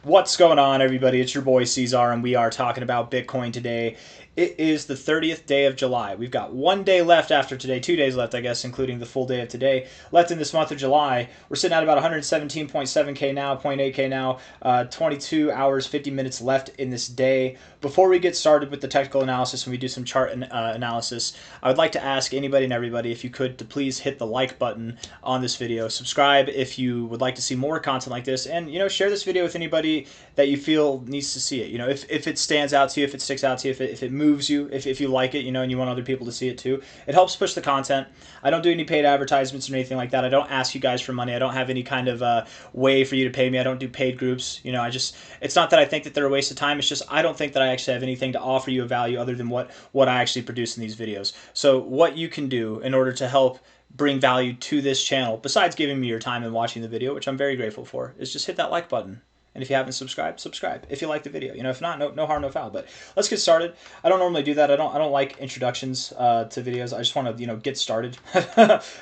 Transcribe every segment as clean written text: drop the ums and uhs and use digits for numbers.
What's going on, everybody? It's your boy C-Zar, and we are talking about Bitcoin today. It is the 30th day of July. We've got 1 day left after today, 2 days left, I guess, including the full day of today, left in this month of July. We're sitting at about 117.7K now, 0.8K now, 22 hours, 50 minutes left in this day. Before we get started with the technical analysis and we do some chart analysis, I would like to ask anybody and everybody, if you could, to please hit the like button on this video. Subscribe if you would like to see more content like this, and, share this video with anybody that you feel needs to see it. If it stands out to you, if it sticks out to you, if it moves you, if you like it, and you want other people to see it too. It helps push the content. I don't do any paid advertisements or anything like that. I don't ask you guys for money. I don't have any kind of way for you to pay me. I don't do paid groups. It's not that I think that they're a waste of time. It's just I don't think that I actually have anything to offer you of value other than what I actually produce in these videos. So what you can do in order to help bring value to this channel, besides giving me your time and watching the video, which I'm very grateful for, is just hit that like button. And if you haven't subscribed, subscribe. If you like the video, if not, no harm, no foul. But let's get started. I don't normally do that. I don't like introductions to videos. I just want to get started.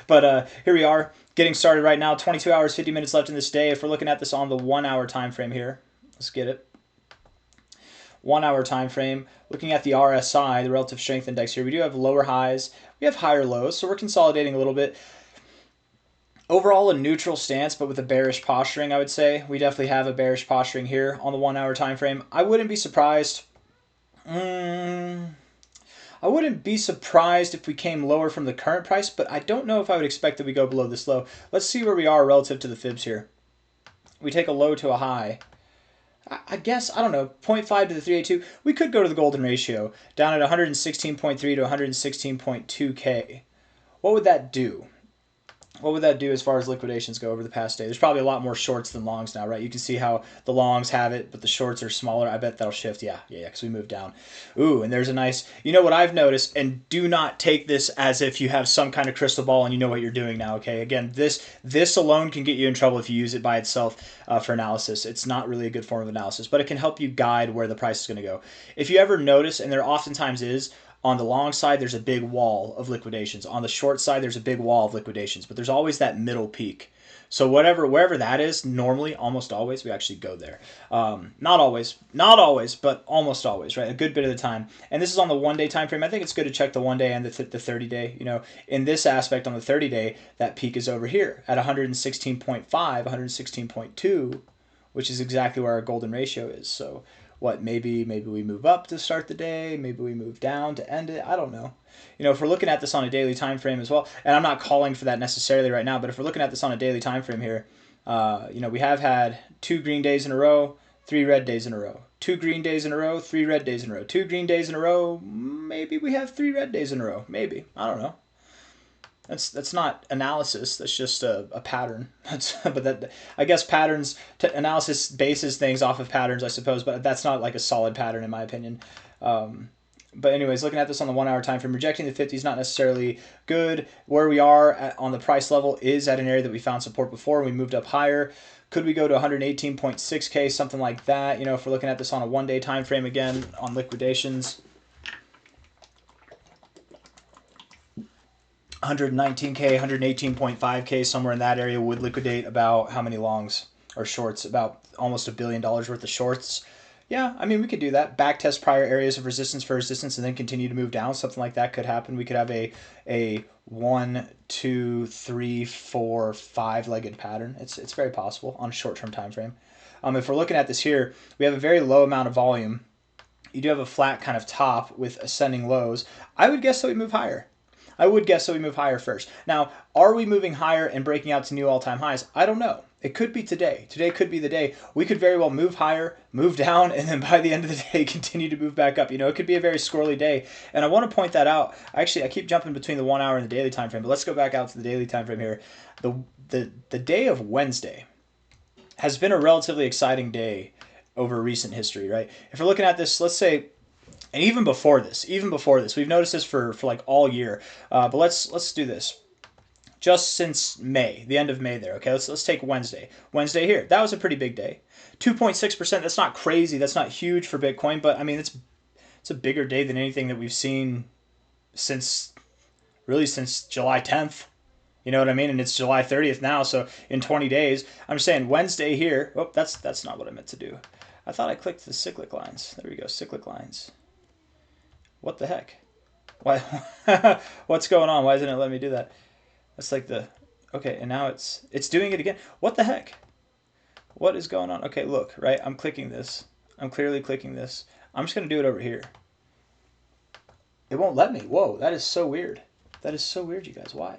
But here we are, getting started right now. 22 hours, 50 minutes left in this day. If we're looking at this on the 1 hour time frame here, let's get it. 1 hour time frame. Looking at the RSI, the relative strength index here, we do have lower highs. We have higher lows, so we're consolidating a little bit. Overall, a neutral stance, but with a bearish posturing, I would say. We definitely have a bearish posturing here on the 1 hour time frame. I wouldn't be surprised. I wouldn't be surprised if we came lower from the current price, but I don't know if I would expect that we go below this low. Let's see where we are relative to the fibs here. We take a low to a high. I guess, I don't know, 0.5 to the 382. We could go to the golden ratio, down at 116.3 to 116.2K. What would that do? What would that do as far as liquidations go over the past day? There's probably a lot more shorts than longs now, right? You can see how the longs have it, but the shorts are smaller. I bet that'll shift. Yeah, because we moved down. Ooh, and there's a nice, what I've noticed, and do not take this as if you have some kind of crystal ball and you know what you're doing now, okay? Again, this alone can get you in trouble if you use it by itself for analysis. It's not really a good form of analysis, but it can help you guide where the price is going to go. If you ever notice, and there oftentimes is, on the long side, there's a big wall of liquidations. On the short side, there's a big wall of liquidations. But there's always that middle peak. So wherever that is, normally, almost always, we actually go there. Not always, but almost always, right? A good bit of the time. And this is on the 1 day time frame. I think it's good to check the 1 day and the 30 day. In this aspect on the 30 day, that peak is over here at 116.5, 116.2, which is exactly where our golden ratio is. So maybe we move up to start the day, maybe we move down to end it. I don't know. If we're looking at this on a daily time frame as well, and I'm not calling for that necessarily right now, but if we're looking at this on a daily time frame here, we have had 2 green days in a row, 3 red days in a row, 2 green days in a row, 3 red days in a row, 2 green days in a row. Maybe we have 3 red days in a row. Maybe. I don't know. That's not analysis. That's just a pattern. I guess patterns analysis bases things off of patterns, I suppose. But that's not like a solid pattern in my opinion. But anyways, looking at this on the 1 hour time frame, rejecting the 50 is not necessarily good. Where we are on the price level is at an area that we found support before, and we moved up higher. Could we go to 118.6K, something like that? If we're looking at this on a 1 day time frame again on liquidations. 119K, 118.5K, somewhere in that area would liquidate about how many longs or shorts? About almost $1 billion worth of shorts. Yeah, we could do that. Back test prior areas of resistance for resistance and then continue to move down. Something like that could happen. We could have a 1, 2, 3, 4, 5-legged pattern. It's very possible on a short-term time frame. If we're looking at this here, we have a very low amount of volume. You do have a flat kind of top with ascending lows. I would guess that we move higher. I would guess that we move higher first. Now, are we moving higher and breaking out to new all-time highs? I don't know. It could be today. Today could be the day. We could very well move higher, move down, and then by the end of the day, continue to move back up. It could be a very squirrely day. And I want to point that out. Actually, I keep jumping between the 1 hour and the daily time frame, but let's go back out to the daily time frame here. The day of Wednesday has been a relatively exciting day over recent history, right? If we're looking at this, let's say, and even before this, we've noticed this for like all year. But let's do this. Just since May, the end of May there. Okay, let's take Wednesday. Wednesday here. That was a pretty big day. 2.6%. That's not crazy. That's not huge for Bitcoin, but it's a bigger day than anything that we've seen since July 10th. You know what I mean? And it's July 30th now, so in 20 days, I'm saying Wednesday here. Oh, that's not what I meant to do. I thought I clicked the cyclic lines. There we go, cyclic lines. What the heck? Why? What's going on? Why isn't it letting me do that? That's like the... Okay, and now it's doing it again. What the heck? What is going on? Okay, look, right? I'm clicking this. I'm clearly clicking this. I'm just going to do it over here. It won't let me. Whoa, that is so weird. That is so weird, you guys. Why?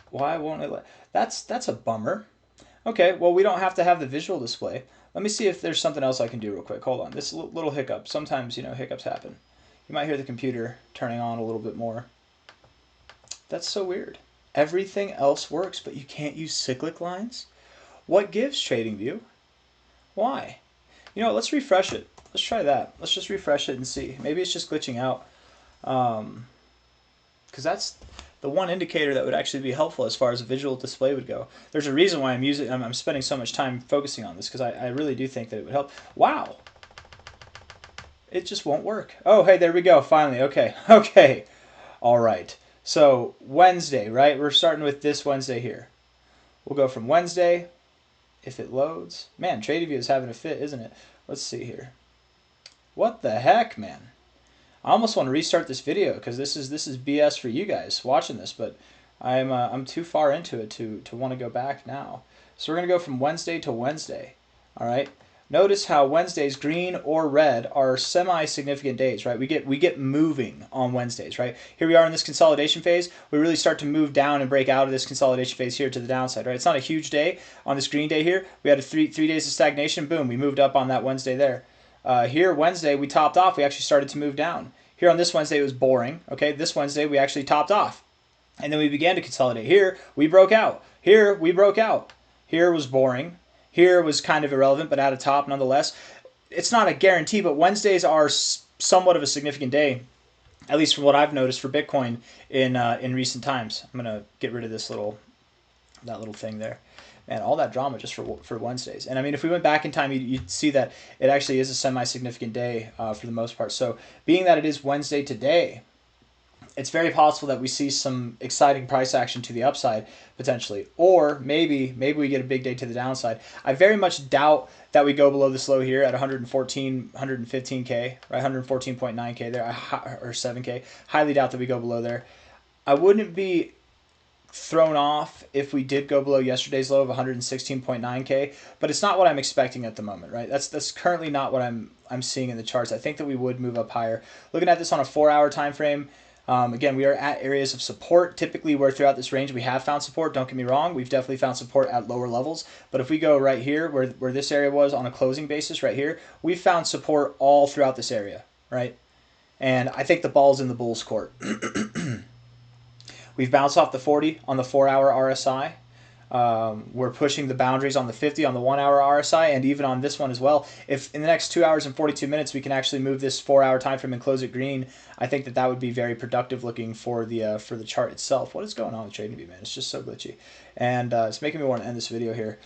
Why won't it let... That's a bummer. Okay, well, we don't have to have the visual display. Let me see if there's something else I can do real quick. Hold on. This little hiccup. Sometimes, you know, hiccups happen. You might hear the computer turning on a little bit more. That's so weird. Everything else works, but you can't use cyclic lines? What gives, TradingView? Why? You know what, let's refresh it. Let's try that. Let's just refresh it and see. Maybe it's just glitching out. Because that's the one indicator that would actually be helpful as far as a visual display would go. There's a reason why I'm spending so much time focusing on this, because I really do think that it would help. Wow! It just won't work. Oh, hey, there we go, finally. Okay, okay. All right. So Wednesday, right? We're starting with this Wednesday here. We'll go from Wednesday, if it loads. Man, TradingView is having a fit, isn't it? Let's see here. What the heck, man? I almost want to restart this video because this is BS for you guys watching this, but I'm too far into it to want to go back now. So we're gonna go from Wednesday to Wednesday. All right. Notice how Wednesdays, green or red, are semi-significant days, right? We get moving on Wednesdays, right? Here we are in this consolidation phase. We really start to move down and break out of this consolidation phase here to the downside, right? It's not a huge day on this green day here. We had three days of stagnation. Boom, we moved up on that Wednesday there. Here, Wednesday, we topped off. We actually started to move down. Here on this Wednesday, it was boring. Okay, this Wednesday, we actually topped off. And then we began to consolidate. Here, we broke out. Here, we broke out. Here was boring. Here was kind of irrelevant, but at a top nonetheless. It's not a guarantee, but Wednesdays are somewhat of a significant day, at least from what I've noticed for Bitcoin in recent times. I'm gonna get rid of that little thing there. Man, all that drama just for Wednesdays. And I mean, if we went back in time, you'd see that it actually is a semi-significant day for the most part. So being that it is Wednesday today, it's very possible that we see some exciting price action to the upside potentially, or maybe we get a big day to the downside. I very much doubt that we go below this low here at 115K, right? 114.9K there, or 7K. Highly doubt that we go below there. I wouldn't be thrown off if we did go below yesterday's low of 116.9K, but it's not what I'm expecting at the moment, right? That's currently not what I'm seeing in the charts. I think that we would move up higher. Looking at this on a 4-hour time frame. Again, we are at areas of support. Typically, where throughout this range we have found support. Don't get me wrong, we've definitely found support at lower levels. But if we go right here, where this area was on a closing basis right here, we've found support all throughout this area, right? And I think the ball's in the bull's court. We've bounced off the 40 on the 4-hour RSI. We're pushing the boundaries on the 50 on the 1-hour RSI, and even on this one as well. If in the next 2 hours and 42 minutes we can actually move this 4-hour time frame and close it green, I think that would be very productive looking for the chart itself. What is going on with TradingView, man? It's just so glitchy, and it's making me want to end this video here.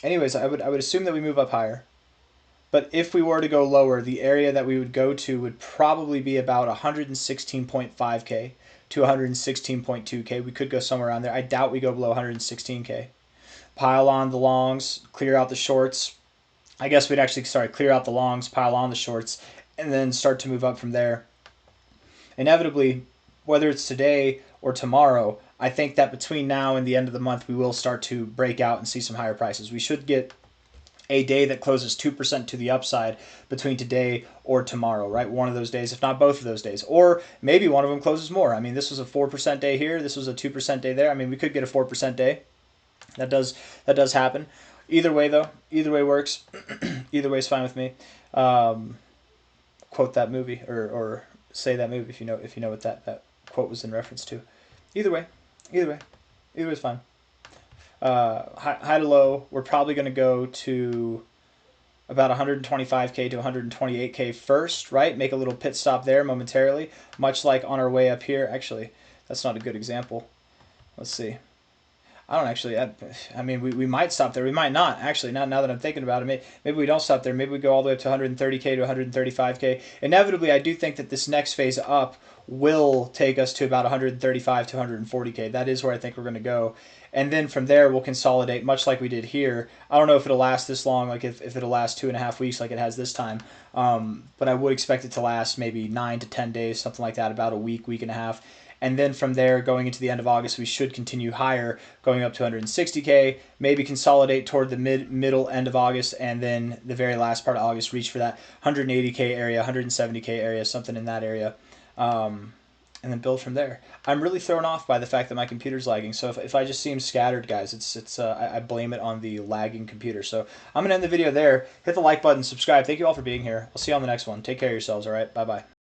Anyways, I would assume that we move up higher. But if we were to go lower, the area that we would go to would probably be about 116.5K to 116.2K. We could go somewhere around there. I doubt we go below 116K. Pile on the longs, clear out the shorts. I guess we'd actually, clear out the longs, pile on the shorts, and then start to move up from there. Inevitably, whether it's today or tomorrow, I think that between now and the end of the month, we will start to break out and see some higher prices. We should get a day that closes 2% to the upside between today or tomorrow, right? One of those days, if not both of those days. Or maybe one of them closes more. I mean, this was a 4% day here. This was a 2% day there. I mean, we could get a 4% day. That does happen. Either way, though, either way works. Either way is fine with me. Quote that movie or say that movie if you know what that quote was in reference to. Either way is fine. High to low, we're probably going to go to about 125K to 128K first, right? Make a little pit stop there momentarily, much like on our way up here. Actually, that's not a good example. Let's see. I don't actually. I mean, we might stop there. We might not actually. Now that I'm thinking about it, maybe we don't stop there. Maybe we go all the way up to 130k to 135k. Inevitably, I do think that this next phase up will take us to about 135 to 140k. That is where I think we're going to go. And then from there, we'll consolidate, much like we did here. I don't know if it'll last this long, like if it'll last 2.5 weeks like it has this time. But I would expect it to last maybe 9 to 10 days, something like that, about a week and a half. And then from there, going into the end of August, we should continue higher, going up to 160k, maybe consolidate toward the middle end of August, and then the very last part of August, reach for that 180k area, 170k area, something in that area. And then build from there. I'm really thrown off by the fact that my computer's lagging. So if I just seem scattered, guys, I blame it on the lagging computer. So I'm gonna end the video there. Hit the like button, subscribe. Thank you all for being here. I'll see you on the next one. Take care of yourselves. All right. Bye bye.